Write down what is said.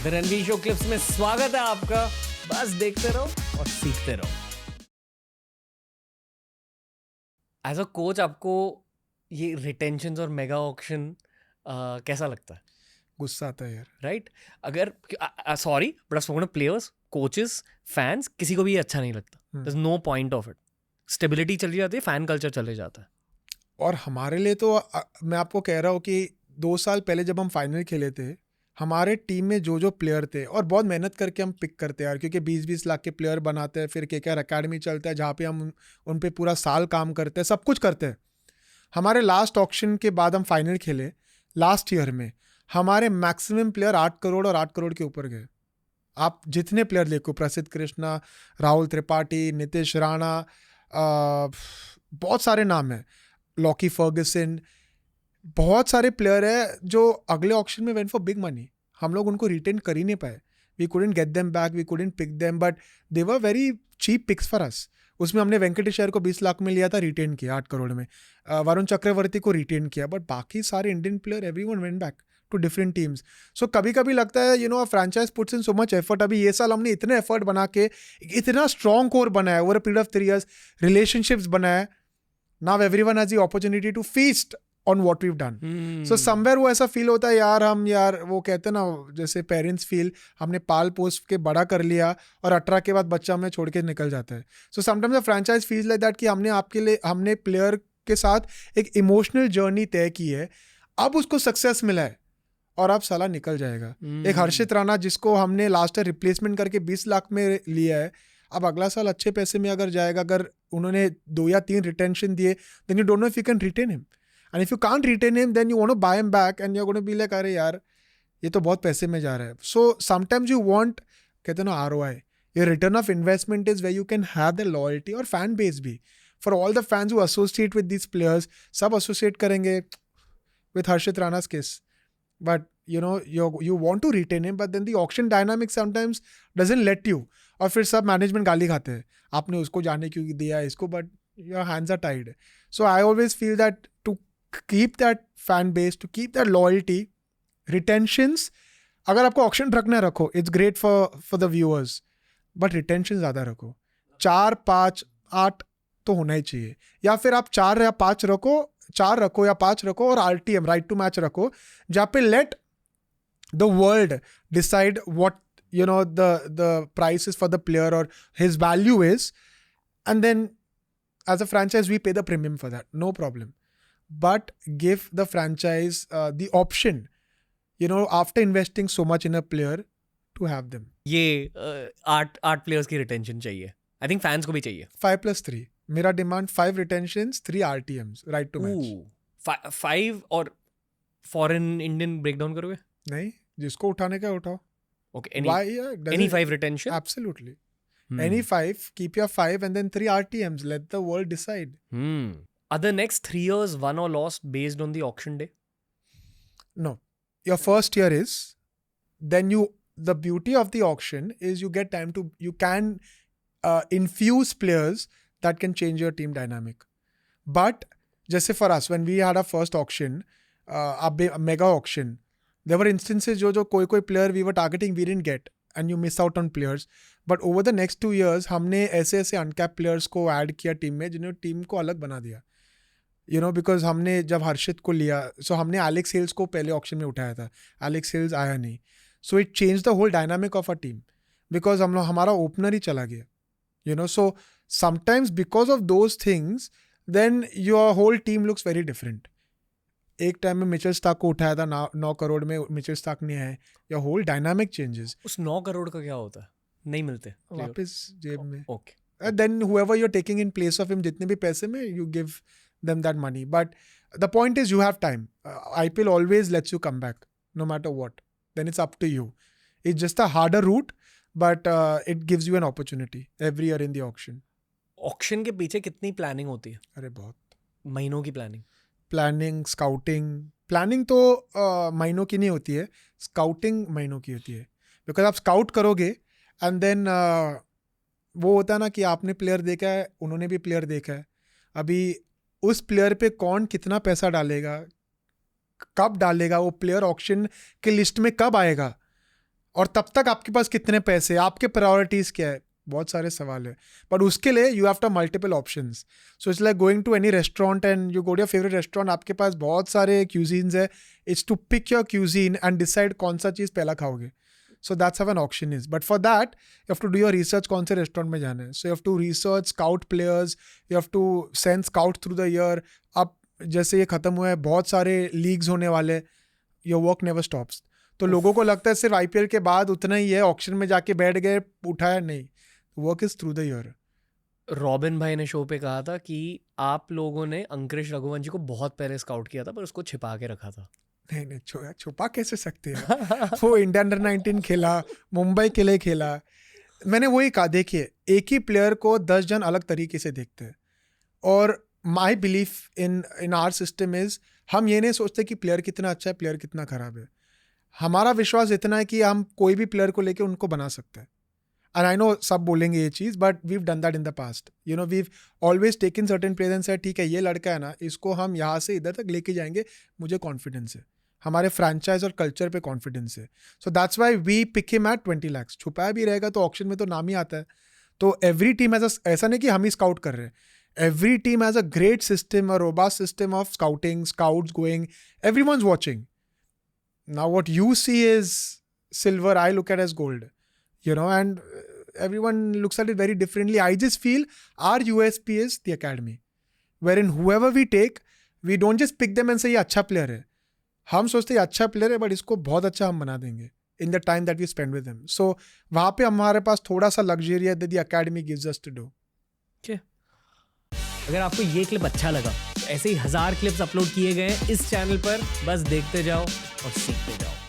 The Ranveer show clips में स्वागत है आपका। बस देखते रहो और सीखते रहो। एज अ कोच आपको ये रिटेंशन और मेगा ऑक्शन कैसा लगता है? गुस्सा आता है यार। राइट अगर sorry but spoken players, coaches, fans, किसी को भी ये अच्छा नहीं लगता। There is no point of it. Stability चली जाती है, फैन कल्चर चले जाता है। और हमारे लिए तो मैं आपको कह रहा हूँ कि 2 साल पहले जब हम फाइनल खेले थे, हमारे टीम में जो प्लेयर थे, और बहुत मेहनत करके हम पिक करते हैं यार, क्योंकि 20-20 लाख के प्लेयर बनाते हैं, फिर केकेआर अकेडमी चलता है जहाँ पे हम उन पे पूरा साल काम करते हैं, सब कुछ करते हैं। हमारे लास्ट ऑक्शन के बाद हम फाइनल खेले लास्ट ईयर में, हमारे मैक्सिमम प्लेयर 8 करोड़ और 8 करोड़ के ऊपर गए। आप जितने प्लेयर देखो, प्रसिद्ध कृष्णा, राहुल त्रिपाठी, नीतीश राणा, बहुत सारे नाम हैं, लॉकी फर्गसन, बहुत सारे प्लेयर है जो अगले ऑक्शन में वेंट फॉर बिग मनी। हम लोग उनको रिटेन कर ही नहीं पाए। We couldn't get them back, we couldn't pick them, but they were very cheap picks for us. उसमें हमने वेंकटेश अय्यर को 20 लाख में लिया था, रिटेन किया 8 करोड़ में। वरुण चक्रवर्ती को रिटेन किया, बट बाकी सारे Indian player everyone went back to different teams. So कभी कभी लगता है franchise puts in so much effort. अभी ये साल हमने इतने एफर्ट बना के इतना स्ट्रॉन्ग कोर बनाया over a period of 3 years, relationships बनाया। Now everyone has the opportunity to feast on what we've done. So somewhere वो ऐसा फील होता है यार वो कहते हैं ना, जैसे पेरेंट्स फील, हमने पाल पोस के बड़ा कर लिया और 18 के बाद बच्चा हमें छोड़ के निकल जाता है। So sometimes the franchise feels like that कि हमने प्लेयर के साथ एक इमोशनल जर्नी तय की है, अब उसको सक्सेस मिला है और अब साला निकल जाएगा। एक हर्षित राणा जिसको हमने लास्ट ईयर रिप्लेसमेंट करके 20 लाख में लिया है, अब अगला साल अच्छे पैसे में अगर जाएगा, अगर उन्होंने 2 या 3 रिटेंशन दिए, then you don't know if you can retain him, and if you can't retain him then you want to buy him back and you are going to be like अरे यार ये तो बहुत पैसे में जा रहा है। सो समटाइम्स यू वांट, कहते हैं ना ROI, your return of investment is where you can have the loyalty और फैन बेस भी। For all the fans who associate with these players, सब एसोसिएट करेंगे विद हर्षित राणा's case, but you want to retain him, but then the auction dynamic sometimes doesn't let you, और फिर सब management गाली खाते हैं, आपने उसको जाने क्यों दिया इसको, but your hands are tied. So I always feel that to keep that fan base, to keep that loyalty, retentions, अगर आपको ऑक्शन रखना है रखो, it's great for the viewers, but retention ज़्यादा रखो। 4, 5, 8 तो होना ही चाहिए, या फिर आप 4 या 5 रखो, 4 रखो या 5 रखो, और RTM, राइट टू मैच रखो, जहाँ पे late the world decide what the price is for the player or his value is, and then as a franchise we pay the premium for that, no problem, but give the franchise the option, after investing so much in a player, to have them. ये 8 players की retention चाहिए, I think fans को भी चाहिए। 5+3 मेरा demand, 5 retentions, 3 RTMs, right to match. 5 और foreign Indian breakdown करोगे? नहीं, जिसको उठाने का उठाओ। Okay, any 5 retention? Absolutely. Any 5, keep your 5 and then 3 RTMs. Let the world decide. Are the next 3 years won or lost based on the auction day? No. Your first year is, then the beauty of the auction is you get time to, you can infuse players that can change your team dynamic. But, just for us, when we had our first auction, a mega auction, there were instances जो कोई player we were targeting we didn't get, and you miss out on players. But over the next 2 years हमने ऐसे uncapped players को add किया team में, जिन्होंने team को अलग बना दिया। because हमने जब हर्षित को लिया, so हमने एलेक्स हेल्स को पहले ऑक्शन में उठाया था, एलेक्स हेल्स आया नहीं, so it changed the whole dynamic of our team, because हमारा ओपनर ही चला गया। So sometimes because of those things, then your whole team looks very different. एक टाइम में मिचेल स्टार्क को उठाया था 9 करोड़ में, मिचेल स्टार्क नहीं आए, या होल डायनामिक चेंजेस। उस 9 करोड़ का क्या होता है? नहीं मिलते वापस जेब में। Okay, then whoever you're taking in place of him, जितने भी पैसे में, you give them that money, but the point is you have time. IPL always lets you come back no matter what, then it's up to you. It's just a harder route, but it gives you an opportunity every year in the auction. Auction के पीछे कितनी planning होती है? अरे बहुत, महीनों की planning, scouting. Planning तो महीनों की नहीं होती है, स्काउटिंग महीनों की होती है, बिकॉज आप स्काउट करोगे एंड देन वो होता है ना कि आपने प्लेयर देखा है, उन्होंने भी प्लेयर देखा है, अभी उस प्लेयर पे कौन कितना पैसा डालेगा, कब डालेगा, वो प्लेयर ऑक्शन के लिस्ट में कब आएगा, और तब तक आपके पास कितने पैसे, आपके प्रायोरिटीज क्या है, बहुत सारे सवाल है. बट उसके लिए you have to multiple options. So it's like going to any restaurant and you go to your favourite restaurant, आपके पास बहुत सारे क्यूजीन्स है. It's to pick your cuisine and decide कौन सा चीज़ पहला खाओगे. So that's how an auction is. But for that, you have to do your research कौन से restaurant में जाना है. So you have to research, scout players, you have to send scout through the year. अब जैसे ये खत्म हुआ है, बहुत सारे leagues होने वाले, your work never stops. तो लोगों को लगता है सिर्फ IPL के बाद उतना ही है, ऑक्शन में जाके बैठ गए, उठाया नहीं. Work is through the year. Robin भाई ने शो पे कहा था कि आप लोगों ने अंकुरिश रघुवंशी को बहुत पहले स्काउट किया था पर उसको छिपा के रखा था. नहीं छुपा कैसे सकते हैं. वो इंडिया अंडर 19 खेला, मुंबई के लिए खेला. मैंने वही कहा, देखिए एक ही प्लेयर को 10 जन अलग तरीके से देखते हैं. और my belief in our system is, हम ये नहीं सोचते कि प्लेयर कितना अच्छा है, प्लेयर कितना खराब है. हमारा विश्वास इतना है कि हम कोई भी प्लेयर को लेके उनको बना सकते हैं. एंड आई नो सब बोलेंगे ये चीज़, but we've done that in the past. You know, we've always taken certain players and said ठीक है ये लड़का है ना, इसको हम यहाँ से इधर तक लेके जाएंगे, मुझे कॉन्फिडेंस है, हमारे फ्रेंचाइज और कल्चर पे कॉन्फिडेंस है. So that's why we pick him at 20 lakhs. छुपाया भी रहेगा तो ऑक्शन में तो नाम ही आता है. तो एवरी टीम एज ऐसा नहीं कि हम ही स्काउट कर रहे हैं. Every team has a great system, a robust system of scouting, scouts going, everyone's watching. Now what you see is silver, I look at as gold, you know, and everyone looks at it very differently. I just feel our USP is the academy, wherein whoever we take, we don't just pick them and say ये अच्छा player है. हम सोचते हैं अच्छा player है but इसको बहुत अच्छा हम बना देंगे in the time that we spend with him. So वहाँ पे हमारे पास थोड़ा सा लग्जरी है that the academy gives us to do. अगर आपको ये क्लिप अच्छा लगा तो ऐसे ही 1000 क्लिप्स अपलोड किए गए हैं इस चैनल पर. बस देखते जाओ और सीखते जाओ.